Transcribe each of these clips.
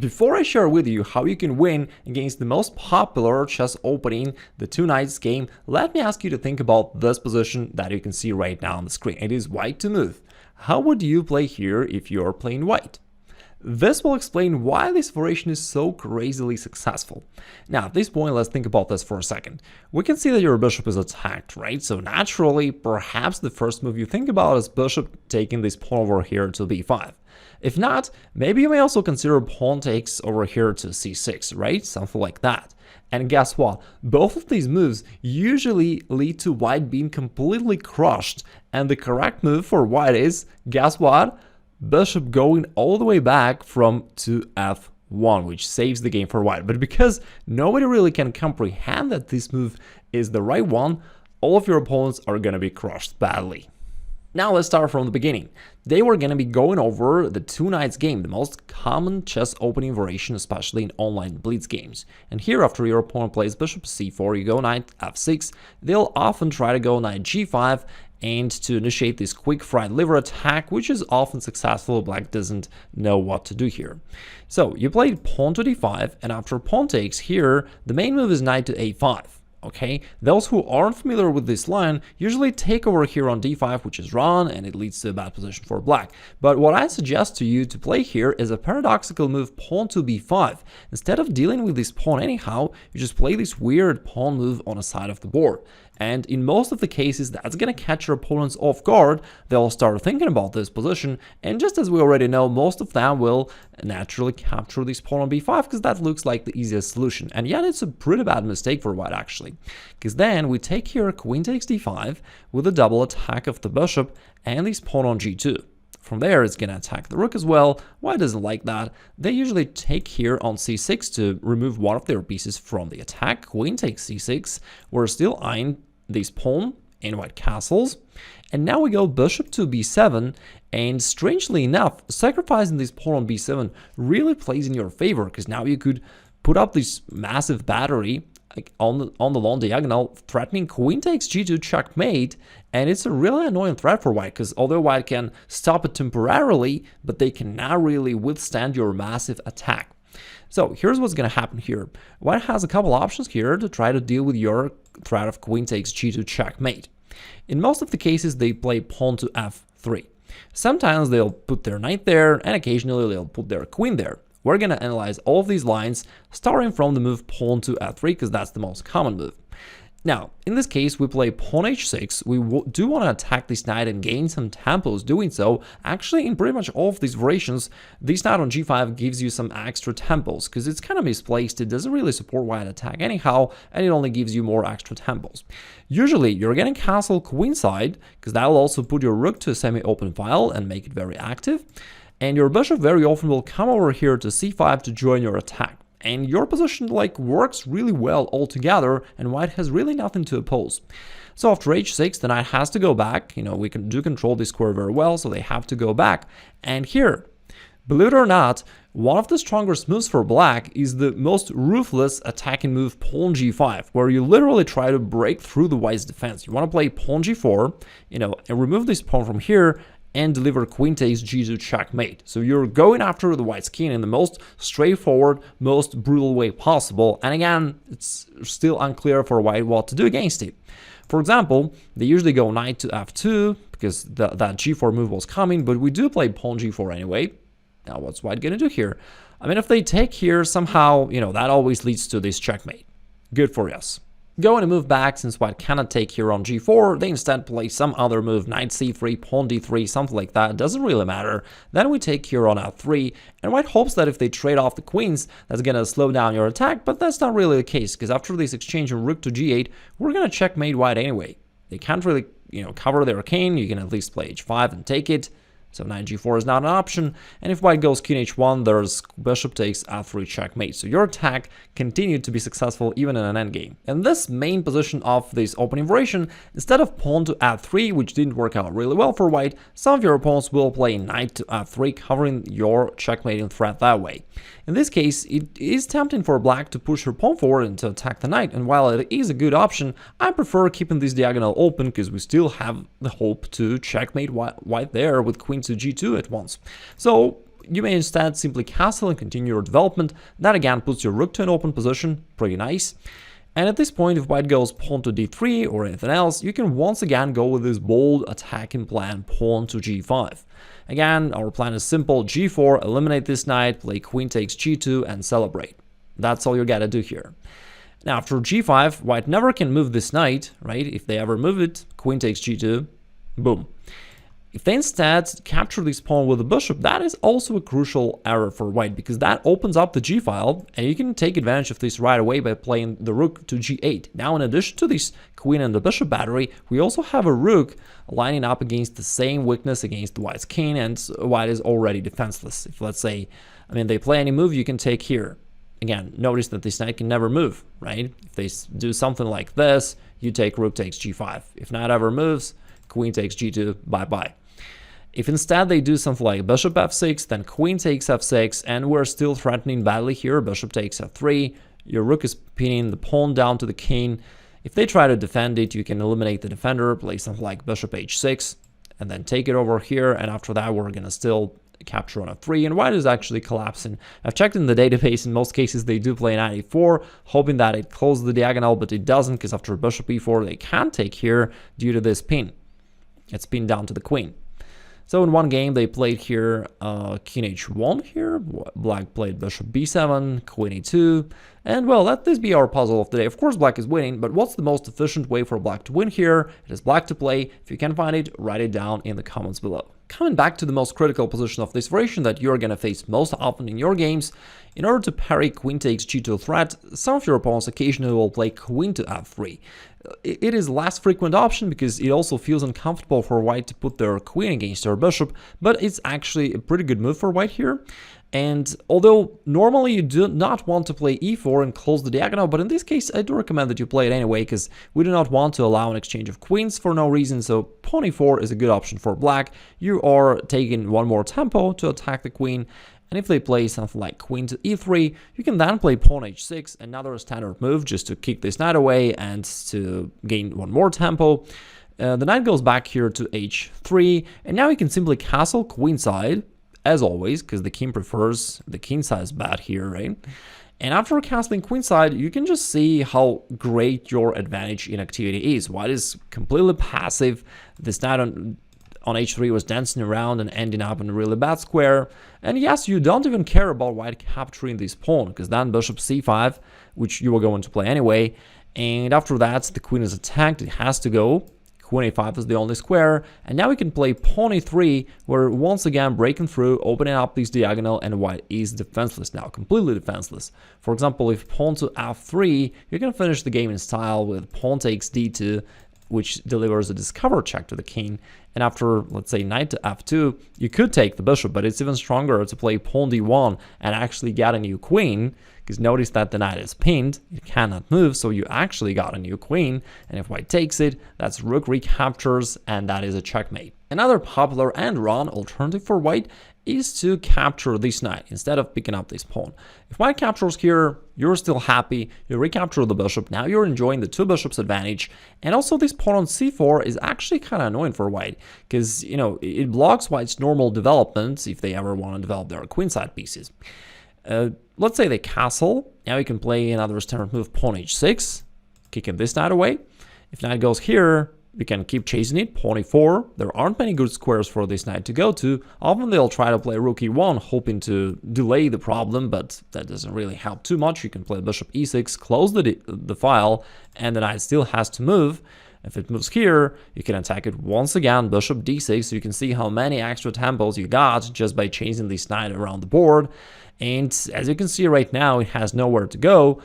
before I share with you how you can win against the most popular chess opening, the two knights game, let me ask you to think about this position that you can see right now on the screen. It is white to move. How would you play here if you're playing white? This will explain why this variation is so crazily successful. Now, at this point, let's think about this for a second. We can see that your bishop is attacked, right? So naturally, perhaps the first move you think about is bishop taking this pawn over here to b5. If not, maybe you may also consider pawn takes over here to c6, right? Something like that. And guess what? Both of these moves usually lead to white being completely crushed. And the correct move for white is, guess what? Bishop going all the way back from to f1, which saves the game for white. But because nobody really can comprehend that this move is the right one, all of your opponents are going to be crushed badly. Now let's start from the beginning. Today we're going to be going over the two knights game, the most common chess opening variation, especially in online blitz games. And here, after your opponent plays bishop c4, you go knight f6. They'll often try to go knight g5 and to initiate this quick fried liver attack, which is often successful. Black doesn't know what to do here. So you played pawn to d5, and after pawn takes here, the main move is knight to a5. Okay, those who aren't familiar with this line usually take over here on d5, which is wrong, and it leads to a bad position for black. But what I suggest to you to play here is a paradoxical move, pawn to b5. Instead of dealing with this pawn anyhow, you just play this weird pawn move on a side of the board. And in most of the cases, that's going to catch your opponents off guard. They'll start thinking about this position, and just as we already know, most of them will naturally capture this pawn on b5 because that looks like the easiest solution. And yet it's a pretty bad mistake for white, actually, because then we take here queen takes d5 with a double attack of the bishop and this pawn on g2. From there, it's going to attack the rook as well. White doesn't like that. They usually take here on c6 to remove one of their pieces from the attack. Queen takes c6. We're still eyeing this pawn in white castles. And now we go bishop to b7. And strangely enough, sacrificing this pawn on b7 really plays in your favor, because now you could put up this massive battery on the long diagonal, threatening queen takes g2 checkmate, and it's a really annoying threat for white, because although white can stop it temporarily, but they cannot really withstand your massive attack. So here's what's going to happen here. White has a couple options here to try to deal with your threat of queen takes g2 checkmate. In most of the cases, they play pawn to f3. Sometimes they'll put their knight there, and occasionally they'll put their queen there. We're going to analyze all of these lines, starting from the move pawn to f3, because that's the most common move. Now, in this case, we play pawn h6. We do want to attack this knight and gain some tempos doing so. Actually, in pretty much all of these variations, this knight on g5 gives you some extra tempos, because it's kind of misplaced. It doesn't really support white attack anyhow, and it only gives you more extra tempos. Usually, you're getting castle queenside, because that will also put your rook to a semi-open file and make it very active. And your bishop very often will come over here to c5 to join your attack. And your position works really well altogether, and white has really nothing to oppose. So after h6, the knight has to go back. We can control this square very well, so they have to go back. And here, believe it or not, one of the strongest moves for black is the most ruthless attacking move, pawn g5, where you literally try to break through the white's defense. You want to play pawn g4, and remove this pawn from here, and deliver queen takes g2 checkmate. So you're going after the white's king in the most straightforward, most brutal way possible. And again, it's still unclear for white what to do against it. For example, they usually go knight to f2 because that g4 move was coming, but we do play pawn g4 anyway. Now what's white going to do here? I mean, if they take here, somehow, that always leads to this checkmate. Good for us. Going to move back, since white cannot take here on g4, they instead play some other move, knight c3, pawn d3, something like that, doesn't really matter. Then we take here on f3, and white hopes that if they trade off the queens, that's going to slow down your attack, but that's not really the case, because after this exchange of rook to g8, we're going to checkmate white anyway. They can't really, cover their king. You can at least play h5 and take it. So knight g4 is not an option, and if white goes king h1, there's bishop takes f3 checkmate. So your attack continued to be successful even in an endgame. And this main position of this opening variation, instead of pawn to f3, which didn't work out really well for white, some of your opponents will play knight to f3, covering your checkmating threat that way. In this case, it is tempting for black to push her pawn forward and to attack the knight, and while it is a good option, I prefer keeping this diagonal open because we still have the hope to checkmate white there with queen to g2 at once. So you may instead simply castle and continue your development. That again puts your rook to an open position, pretty nice. And at this point, if white goes pawn to d3 or anything else, you can once again go with this bold attacking plan, pawn to g5. Again, our plan is simple: g4, eliminate this knight, play queen takes g2, and celebrate. That's all you gotta do here. Now, after g5, white never can move this knight, right? If they ever move it, queen takes g2, boom. If they instead capture this pawn with the bishop, that is also a crucial error for white, because that opens up the g-file, and you can take advantage of this right away by playing the rook to g8. Now, in addition to this queen and the bishop battery, we also have a rook lining up against the same weakness against white's king, and white is already defenseless. If, let's say, they play any move, you can take here. Again, notice that this knight can never move, right? If they do something like this, you take rook takes g5. If knight ever moves, queen takes g2, bye-bye. If instead they do something like bishop f6, then queen takes f6, and we're still threatening badly here. Bishop takes f3, your rook is pinning the pawn down to the king. If they try to defend it, you can eliminate the defender, play something like bishop h6, and then take it over here, and after that we're going to still capture on f3, and white is actually collapsing. I've checked in the database, in most cases they do play knight e4, hoping that it closes the diagonal, but it doesn't, because after bishop e4 they can't take here due to this pin. It's pinned down to the queen. So in one game they played here king h1 here, black played bishop b7, queen e2, and well, let this be our puzzle of the day. Of course black is winning, but what's the most efficient way for black to win here? It is black to play. If you can find it, write it down in the comments below. Coming back to the most critical position of this variation that you're going to face most often in your games, in order to parry queen takes g2 threat, some of your opponents occasionally will play queen to f3. It is a less frequent option because it also feels uncomfortable for white to put their queen against their bishop, but it's actually a pretty good move for white here. And although normally you do not want to play e4 and close the diagonal, but in this case I do recommend that you play it anyway, because we do not want to allow an exchange of queens for no reason. So pawn e4 is a good option for black. You are taking one more tempo to attack the queen. And if they play something like queen to e3, you can then play pawn h6, another standard move just to kick this knight away and to gain one more tempo. The knight goes back here to h3, and now you can simply castle queenside, as always, because the king prefers the kingside bet here, right? And after castling queenside, you can just see how great your advantage in activity is. White is completely passive. This knight on h3 was dancing around and ending up in a really bad square. And yes, you don't even care about white capturing this pawn, because then bishop c5, which you were going to play anyway, and after that the queen is attacked, it has to go. Queen a5 is the only square, and now we can play pawn e3, where once again breaking through, opening up this diagonal, and white is defenseless now, completely defenseless. For example, if pawn to f3, you can finish the game in style with pawn takes d2, which delivers a discover check to the king. And after, let's say, knight to f2, you could take the bishop, but it's even stronger to play pawn d1 and actually get a new queen, because notice that the knight is pinned, it cannot move, so you actually got a new queen, and if white takes it, that's rook recaptures, and that is a checkmate. Another popular and run alternative for white is to capture this knight instead of picking up this pawn. If white captures here, you're still happy, you recapture the bishop, now you're enjoying the two bishops advantage, and also this pawn on c4 is actually kind of annoying for white, because, you know, it blocks white's normal development if they ever want to develop their queenside pieces. Let's say they castle, now you can play another standard move, pawn h6, kicking this knight away. If knight goes here, we can keep chasing it, pawn e4. There aren't many good squares for this knight to go to. Often they'll try to play rook e1, hoping to delay the problem, but that doesn't really help too much. You can play bishop e6, close the file, and the knight still has to move. If it moves here, you can attack it once again, bishop d6, so you can see how many extra tempos you got just by chasing this knight around the board. And as you can see right now, it has nowhere to go.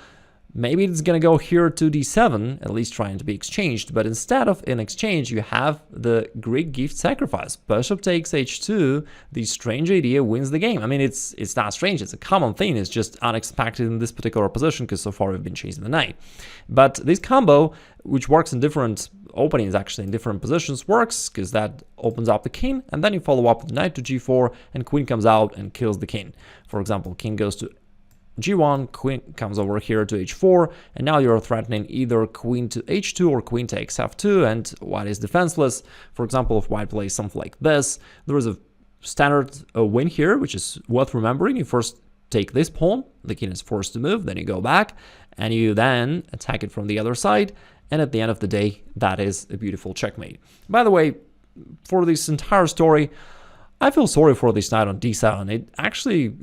Maybe it's going to go here to d7, at least trying to be exchanged, but instead of an exchange, you have the Greek gift sacrifice. Bishop takes h2, the strange idea wins the game. I mean, it's not strange, it's a common thing, it's just unexpected in this particular position, because so far we've been chasing the knight. But this combo, which works in different openings, actually in different positions, works, because that opens up the king, and then you follow up with knight to g4, and queen comes out and kills the king. For example, king goes to g1, queen comes over here to h4, and now you're threatening either queen to h2 or queen takes f2, and white is defenseless. For example, if white plays something like this, there is a standard win here, which is worth remembering. You first take this pawn, the king is forced to move, then you go back, and you then attack it from the other side, and at the end of the day, that is a beautiful checkmate. By the way, for this entire story, I feel sorry for this knight on d7. It actually,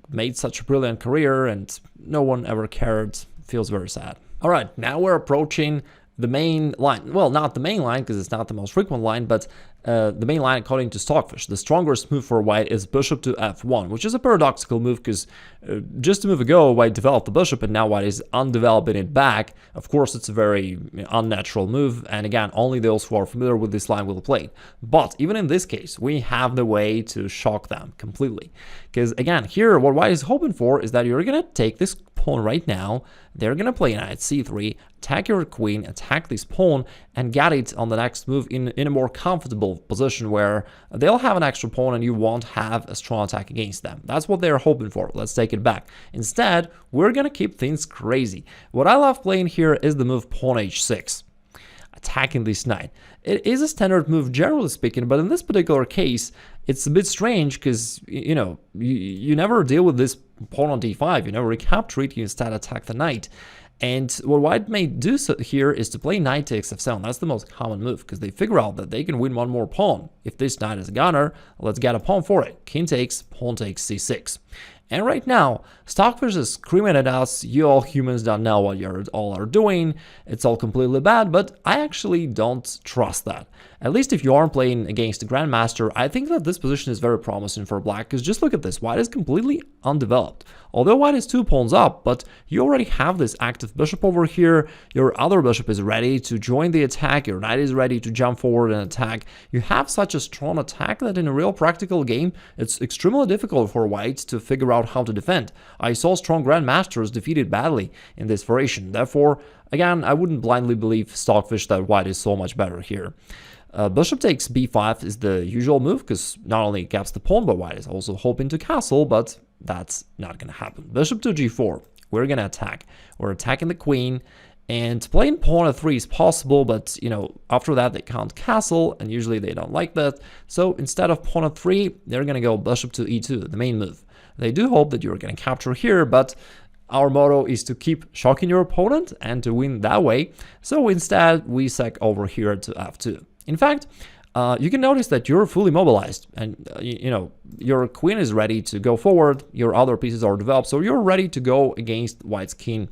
made such a brilliant career, and no one ever cared. Feels very sad. All right, now we're approaching the main line. Well, not the main line, because it's not the most frequent line, but the main line according to Stockfish. The strongest move for white is bishop to f1, which is a paradoxical move, because just a move ago, white developed the bishop, and now white is undeveloping it back. Of course, it's a very unnatural move, and again, only those who are familiar with this line will play it. But even in this case, we have the way to shock them completely. Because again, here, what white is hoping for is that you're going to take this pawn right now, they're going to play knight c3, attack your queen, attack this pawn, and get it on the next move in a more comfortable position where they'll have an extra pawn and you won't have a strong attack against them. That's what they're hoping for. Let's take it back. Instead, we're going to keep things crazy. What I love playing here is the move pawn h6. Attacking this knight. It is a standard move generally speaking, but in this particular case, it's a bit strange because, you never deal with this pawn on d5, you never recapture it, you instead attack the knight. And what white may do here is to play knight takes f7. That's the most common move, because they figure out that they can win one more pawn. If this knight is a gunner, let's get a pawn for it. King takes, pawn takes c6. And right now, Stockfish is screaming at us, you all humans don't know what you all are doing, it's all completely bad, but I actually don't trust that. At least if you aren't playing against a Grandmaster, I think that this position is very promising for black, because just look at this, white is completely undeveloped. Although white is 2 pawns up, but you already have this active bishop over here, your other bishop is ready to join the attack, your knight is ready to jump forward and attack. You have such a strong attack that in a real practical game, it's extremely difficult for white to figure out how to defend. I saw strong Grandmasters defeated badly in this variation. Therefore, again, I wouldn't blindly believe Stockfish that white is so much better here. Bishop takes b5 is the usual move, because not only it caps the pawn, but white is also hoping to castle, but that's not going to happen. Bishop to g4, we're going to attack. We're attacking the queen, and playing pawn f3 is possible, but, after that they can't castle, and usually they don't like that. So instead of pawn f3, they're going to go bishop to e2, the main move. They do hope that you're going to capture here, but our motto is to keep shocking your opponent and to win that way. So instead, we sack over here to f2. In fact, you can notice that you're fully mobilized, and your queen is ready to go forward, your other pieces are developed, so you're ready to go against white's king.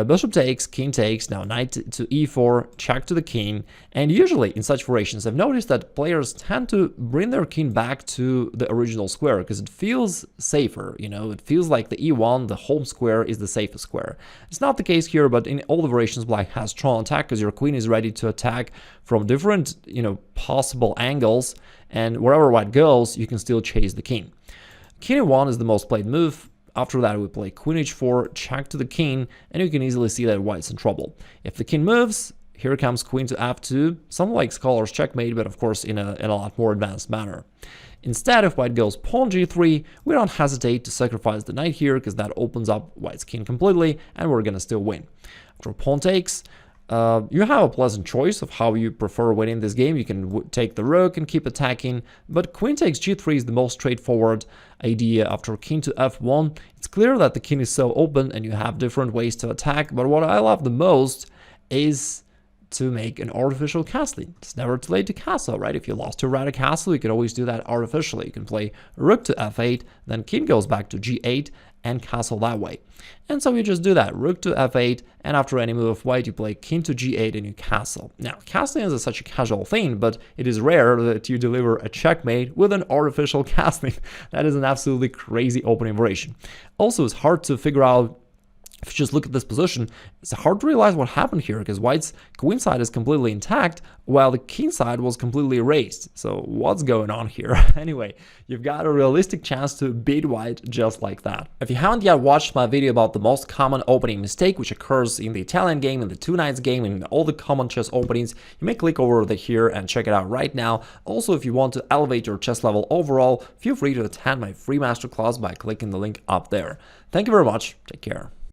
Bishop takes, king takes, now knight to e4, check to the king, and usually in such variations I've noticed that players tend to bring their king back to the original square because it feels safer, it feels like the e1, the home square, is the safest square. It's not the case here, but in all the variations black has strong attack because your queen is ready to attack from different, possible angles, and wherever white goes, you can still chase the king. King e1 is the most played move. After that, we play queen h4, check to the king, and you can easily see that white's in trouble. If the king moves, here comes queen to f2, some like scholars checkmate, but of course in a lot more advanced manner. Instead, if white goes pawn g3, we don't hesitate to sacrifice the knight here, because that opens up white's king completely, and we're gonna still win. After pawn takes, you have a pleasant choice of how you prefer winning this game. You can take the rook and keep attacking, but queen takes g3 is the most straightforward idea. After king to f1, it's clear that the king is so open and you have different ways to attack, but what I love the most is to make an artificial castling. It's never too late to castle, right? If you lost your right to castle, you can always do that artificially. You can play rook to f8, then king goes back to g8, and castle that way. And so you just do that, rook to f8, and after any move of white, you play king to g8 and you castle. Now, castling is such a casual thing, but it is rare that you deliver a checkmate with an artificial castling. That is an absolutely crazy opening variation. Also, it's hard to figure out. If you just look at this position, it's hard to realize what happened here because white's queen side is completely intact while the king side was completely erased. So what's going on here? Anyway, you've got a realistic chance to beat white just like that. If you haven't yet watched my video about the most common opening mistake which occurs in the Italian game, in the two knights game, in all the common chess openings, you may click over here and check it out right now. Also, if you want to elevate your chess level overall, feel free to attend my free masterclass by clicking the link up there. Thank you very much. Take care.